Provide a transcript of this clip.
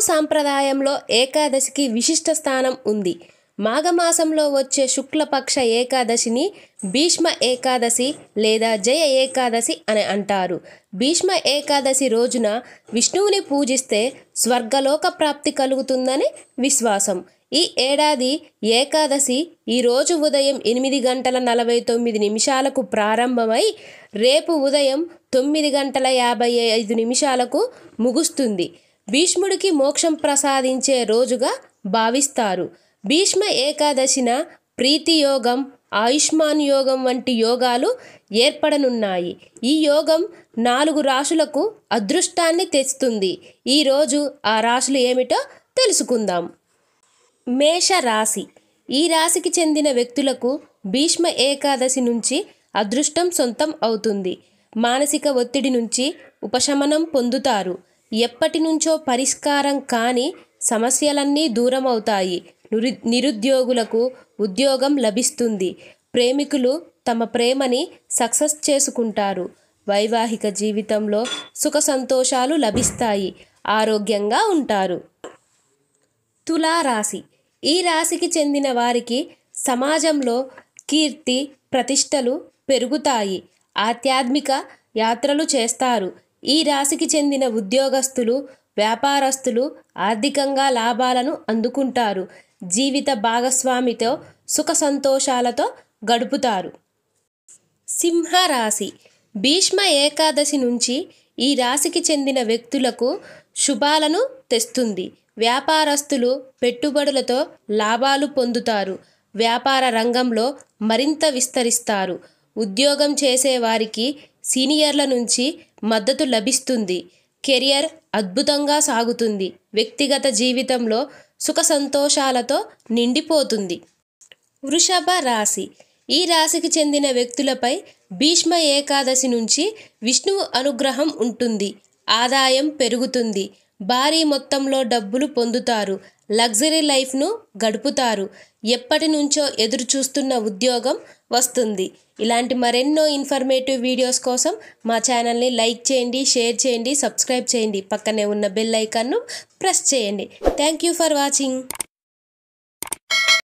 సాంప్రదాయంలో ఏకాదశికి విశిష్ట స్థానం ఉంది. మాఘమాసంలో వచ్చే శుక్లపక్ష ఏకాదశిని భీష్మ ఏకాదశి లేదా జయ ఏకాదశి అని అంటారు. భీష్మ ఏకాదశి రోజున విష్ణువుని పూజిస్తే స్వర్గలోక ప్రాప్తి కలుగుతుందని విశ్వాసం. ఈ ఏడాది ఏకాదశి ఈరోజు ఉదయం 8:49 ప్రారంభమై రేపు ఉదయం 9:55 ముగుస్తుంది. భీష్ముడికి మోక్షం ప్రసాదించే రోజుగా భావిస్తారు. భీష్మ ఏకాదశిన ప్రీతి యోగం, ఆయుష్మాన్ యోగం వంటి యోగాలు ఏర్పడనున్నాయి. ఈ యోగం 4 రాశులకు అదృష్టాన్ని తెస్తుంది. ఈరోజు ఆ రాశులు ఏమిటో తెలుసుకుందాం. మేష రాశి. ఈ రాశికి చెందిన వ్యక్తులకు భీష్మ ఏకాదశి నుంచి అదృష్టం సొంతం అవుతుంది. మానసిక ఒత్తిడి నుంచి ఉపశమనం పొందుతారు. ఎప్పటి నుంచో పరిష్కారం కాని సమస్యలన్నీ దూరమవుతాయి. నిరుద్యోగులకు ఉద్యోగం లభిస్తుంది. ప్రేమికులు తమ ప్రేమని సక్సెస్ చేసుకుంటారు. వైవాహిక జీవితంలో సుఖ సంతోషాలు లభిస్తాయి. ఆరోగ్యంగా ఉంటారు. తులా రాశి. ఈ రాశికి చెందిన వారికి సమాజంలో కీర్తి ప్రతిష్టలు పెరుగుతాయి. ఆధ్యాత్మిక యాత్రలు చేస్తారు. ఈ రాశికి చెందిన ఉద్యోగస్తులు, వ్యాపారస్తులు ఆర్థికంగా లాభాలను అందుకుంటారు. జీవిత భాగస్వామితో సుఖ సంతోషాలతో గడుపుతారు. సింహ రాశి. భీష్మ ఏకాదశి నుంచి ఈ రాశికి చెందిన వ్యక్తులకు శుభాలను తెస్తుంది. వ్యాపారస్తులు పెట్టుబడులతో లాభాలు పొందుతారు. వ్యాపార రంగంలో మరింత విస్తరిస్తారు. ఉద్యోగం చేసే వారికి సీనియర్ల నుంచి మద్దతు లభిస్తుంది. కెరియర్ అద్భుతంగా సాగుతుంది. వ్యక్తిగత జీవితంలో సుఖ సంతోషాలతో నిండిపోతుంది. వృషభ రాశి. ఈ రాశికి చెందిన వ్యక్తులపై భీష్మ ఏకాదశి నుంచి విష్ణువు అనుగ్రహం ఉంటుంది. ఆదాయం పెరుగుతుంది. భారీ మొత్తంలో డబ్బులు పొందుతారు. లగ్జరీ లైఫ్ను గడుపుతారు. ఎప్పటి నుంచో ఎదురు చూస్తున్న ఉద్యోగం వస్తుంది. ఇలాంటి మరెన్నో ఇన్ఫర్మేటివ్ వీడియోస్ కోసం మా ఛానల్ని లైక్ చేయండి, షేర్ చేయండి, సబ్స్క్రైబ్ చేయండి. పక్కనే ఉన్న బెల్ ఐకాన్ను ప్రెస్ చేయండి. Thank you for watching.